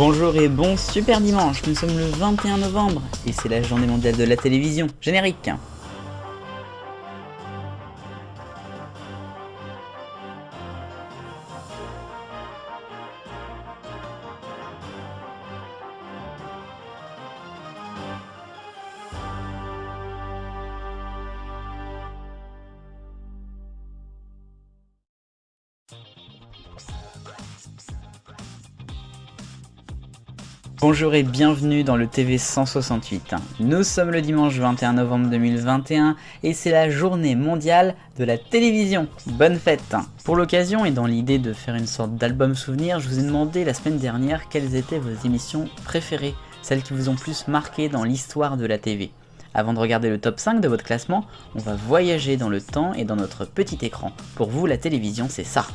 Bonjour et bon super dimanche, nous sommes le 21 novembre et c'est la journée mondiale de la télévision. Générique. Bonjour et bienvenue dans le TV 168. Nous sommes le dimanche 21 novembre 2021 et c'est la journée mondiale de la télévision. Bonne fête! Pour l'occasion et dans l'idée de faire une sorte d'album souvenir, je vous ai demandé la semaine dernière quelles étaient vos émissions préférées, celles qui vous ont plus marqué dans l'histoire de la TV. Avant de regarder le top 5 de votre classement, on va voyager dans le temps et dans notre petit écran. Pour vous, la télévision, c'est ça.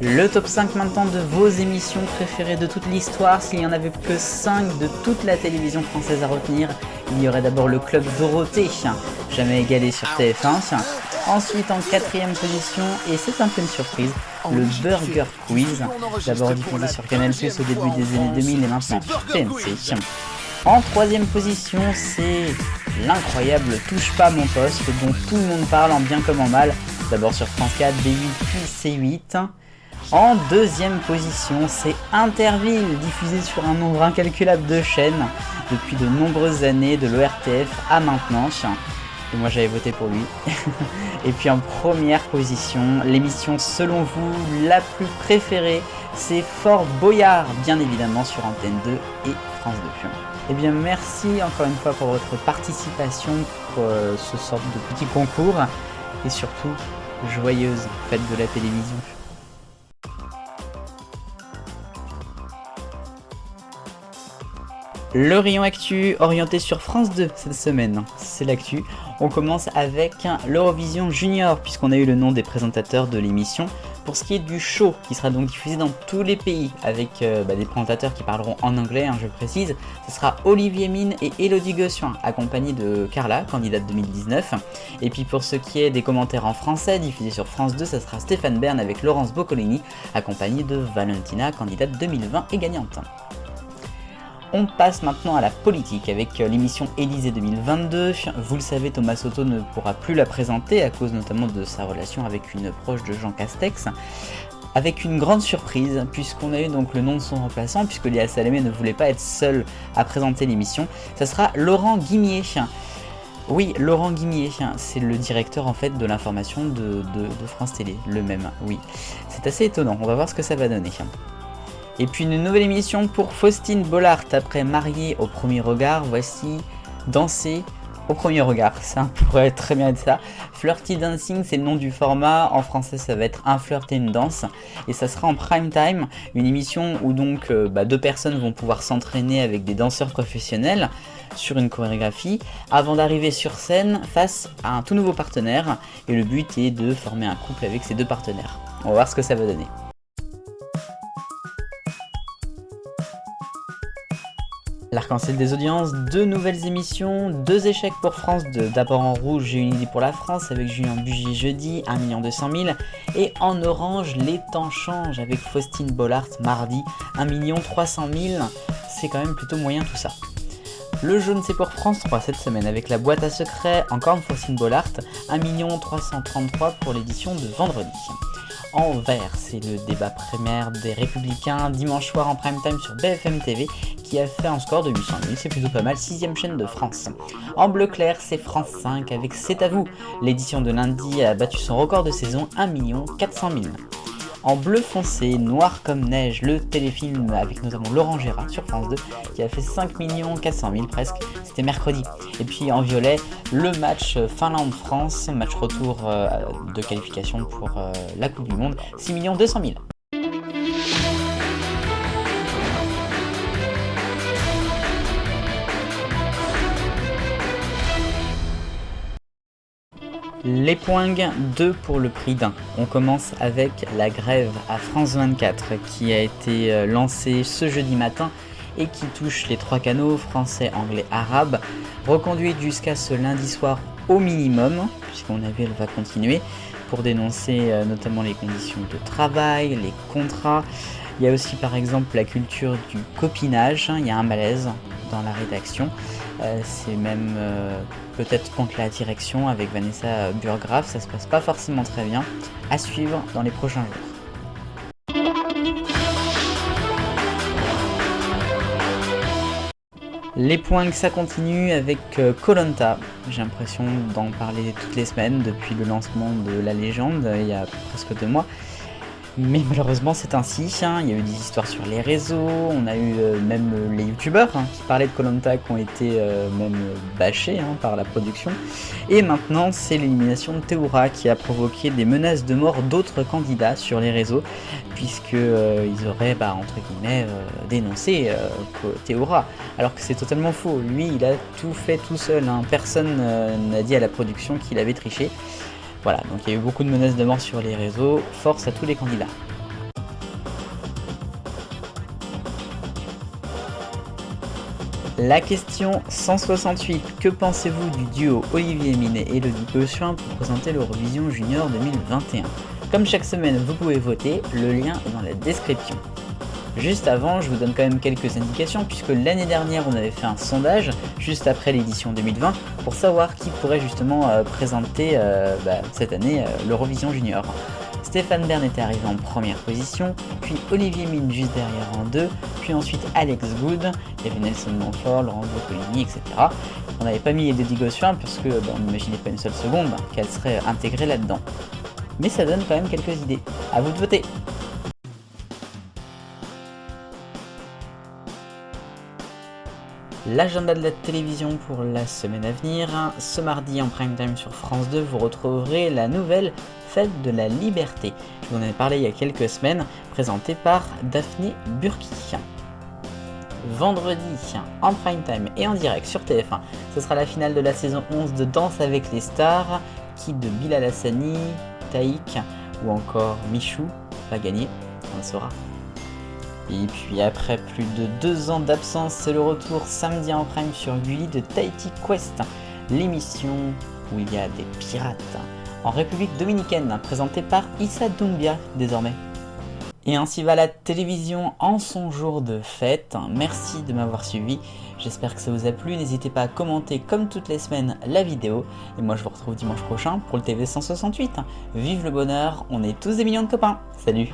Le top 5 maintenant de vos émissions préférées de toute l'histoire. S'il n'y en avait que 5 de toute la télévision française à retenir, il y aurait d'abord le Club Dorothée, jamais égalé sur TF1. Ensuite en 4ème position, et c'est un peu une surprise, le Burger Quiz, d'abord diffusé sur Canal+ au début des années 2000 et maintenant sur TMC. En 3ème position, c'est l'incroyable Touche pas à mon poste, dont tout le monde parle en bien comme en mal, d'abord sur France 4, B8 puis C8. En 2ème position, c'est Interville, diffusé sur un nombre incalculable de chaînes depuis de nombreuses années, de l'ORTF à maintenant. Et moi j'avais voté pour lui. Et puis en 1ère position, l'émission selon vous la plus préférée, c'est Fort Boyard, bien évidemment sur Antenne 2 et France 2. Eh bien merci encore une fois pour votre participation pour ce sorte de petit concours. Et surtout, joyeuse fête de la télévision. Le rayon actu orienté sur France 2 cette semaine, c'est l'actu. On commence avec l'Eurovision Junior puisqu'on a eu le nom des présentateurs de l'émission. Pour ce qui est du show qui sera donc diffusé dans tous les pays avec des présentateurs qui parleront en anglais, je précise, ce sera Olivier Mine et Elodie Gossuin accompagnés de Carla, candidate 2019. Et puis pour ce qui est des commentaires en français diffusés sur France 2, ça sera Stéphane Bern avec Laurence Boccolini accompagnée de Valentina, candidate 2020 et gagnante. On passe maintenant à la politique avec l'émission Élysée 2022. Vous le savez, Thomas Soto ne pourra plus la présenter à cause notamment de sa relation avec une proche de Jean Castex. Avec une grande surprise, puisqu'on a eu donc le nom de son remplaçant, puisque Léa Salamé ne voulait pas être seule à présenter l'émission. Ça sera Laurent Guimier. Oui, Laurent Guimier, c'est le directeur en fait de l'information de France Télé, le même, oui. C'est assez étonnant, on va voir ce que ça va donner. Et puis une nouvelle émission pour Faustine Bollaert. Après Mariée au premier regard, voici Danser au premier regard. Ça pourrait très bien être ça. Flirty Dancing, c'est le nom du format. En français, ça va être Un flirt et une danse. Et ça sera en prime time, une émission où donc deux personnes vont pouvoir s'entraîner avec des danseurs professionnels sur une chorégraphie avant d'arriver sur scène face à un tout nouveau partenaire. Et le but est de former un couple avec ces deux partenaires. On va voir ce que ça va donner. L'arc-en-ciel des audiences, 2 nouvelles émissions, 2 échecs pour France, d'abord en rouge, J'ai une idée pour la France avec Julien Bugier jeudi, 1 200 000, et en orange, Les temps changent avec Faustine Bollaert mardi, 1 300 000, c'est quand même plutôt moyen tout ça. Le jaune c'est pour France 3 cette semaine avec La boîte à secrets, encore une Faustine Bollaert, 1 333 pour l'édition de vendredi. En vert, c'est le débat primaire des Républicains, dimanche soir en prime time sur BFM TV, qui a fait un score de 800 000, c'est plutôt pas mal, 6ème chaîne de France. En bleu clair, c'est France 5 avec C'est à vous. L'édition de lundi a battu son record de saison, 1 400 000. En bleu foncé, Noir comme neige, le téléfilm avec notamment Laurent Gérard sur France 2 qui a fait 5 400 000 presque, c'était mercredi. Et puis en violet, le match Finlande-France, match retour de qualification pour la Coupe du Monde, 6 200 000. Les poingues, 2 pour le prix d'1. On commence avec la grève à France 24 qui a été lancée ce jeudi matin et qui touche les 3 canaux français, anglais, arabe, reconduite jusqu'à ce lundi soir au minimum, puisqu'on a vu elle va continuer, pour dénoncer notamment les conditions de travail, les contrats. Il y a aussi par exemple la culture du copinage, il y a un malaise dans la rédaction. C'est même peut-être contre la direction avec Vanessa Burgraff, ça se passe pas forcément très bien, à suivre dans les prochains jours. Les points, ça continue avec Koh-Lanta, j'ai l'impression d'en parler toutes les semaines depuis le lancement de La Légende il y a presque 2 mois. Mais malheureusement c'est ainsi, il y a eu des histoires sur les réseaux, on a eu même les youtubeurs qui parlaient de Koh-Lanta qui ont été même bâchés par la production. Et maintenant c'est l'élimination de Théoura qui a provoqué des menaces de mort d'autres candidats sur les réseaux, puisque ils auraient entre guillemets dénoncé Théoura, alors que c'est totalement faux. Lui il a tout fait tout seul, personne n'a dit à la production qu'il avait triché. Voilà, donc il y a eu beaucoup de menaces de mort sur les réseaux, force à tous les candidats. La question 168, que pensez-vous du duo Olivier Mine et Elodie Gossuin pour présenter l'Eurovision Junior 2021? Comme chaque semaine, vous pouvez voter, le lien est dans la description. Juste avant, je vous donne quand même quelques indications puisque l'année dernière on avait fait un sondage juste après l'édition 2020 pour savoir qui pourrait justement présenter cette année l'Eurovision Junior. Stéphane Bern était arrivé en première position, puis Olivier Mine juste derrière en 2, puis ensuite Alex Good, il y avait Nelson Montfort, Laurent Boccolini, etc. On n'avait pas mis Elodie Gossuin parce que on n'imaginait pas une seule seconde qu'elle serait intégrée là-dedans. Mais ça donne quand même quelques idées. À vous de voter! L'agenda de la télévision pour la semaine à venir. Ce mardi en prime time sur France 2, vous retrouverez la nouvelle Fête de la Liberté. Je vous en ai parlé il y a quelques semaines, présentée par Daphné Burki. Vendredi, en prime time et en direct sur TF1, ce sera la finale de la saison 11 de Danse avec les stars. Qui de Bilal Hassani, Taïk ou encore Michou va gagner, on le saura. Et puis après plus de 2 ans d'absence, c'est le retour samedi en prime sur Gulli de Tahiti Quest, l'émission où il y a des pirates en République Dominicaine, présentée par Issa Doumbia désormais. Et ainsi va la télévision en son jour de fête. Merci de m'avoir suivi, j'espère que ça vous a plu, n'hésitez pas à commenter comme toutes les semaines la vidéo, et moi je vous retrouve dimanche prochain pour le TV 168. Vive le bonheur, on est tous des millions de copains, salut!